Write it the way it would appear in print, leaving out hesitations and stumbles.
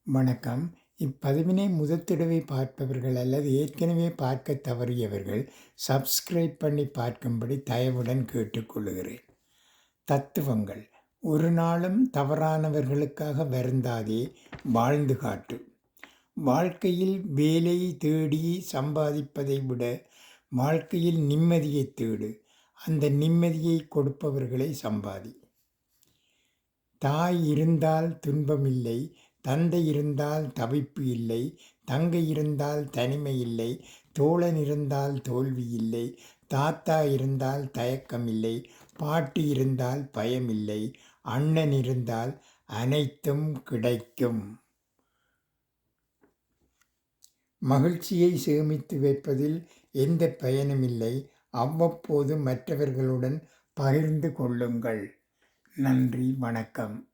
வணக்கம். இப்பதிவினை முதற்தடவை பார்ப்பவர்கள் அல்லது ஏற்கனவே பார்க்கத் தவறியவர்கள் சப்ஸ்கிரைப் பண்ணி பார்க்கும்படி தயவுடன் கேட்டுக்கொள்கிறேன். தத்துவங்கள். ஒரு நாளும் தவறானவர்களுக்காக வருந்தாதே, வாழ்ந்து காட்டு. வாழ்க்கையில் வேலை தேடி சம்பாதிப்பதை விட வாழ்க்கையில் நிம்மதியைத் தேடு. அந்த நிம்மதியை கொடுப்பவர்களை சம்பாதி. தாய் இருந்தால் துன்பமில்லை, தந்தை இருந்தால் தவிப்பு இல்லை, தங்கை இருந்தால் தனிமை இல்லை, தோழன் இருந்தால் தோல்வி இல்லை, தாத்தா இருந்தால் தயக்கம் இல்லை, பாட்டி இருந்தால் பயமில்லை, அண்ணன் இருந்தால் அனைத்தும் கிடைக்கும். மகிழ்ச்சியை சேமித்து வைப்பதில் எந்த பயனுமில்லை. அவ்வப்போது மற்றவர்களுடன் பகிர்ந்து கொள்ளுங்கள். நன்றி, வணக்கம்.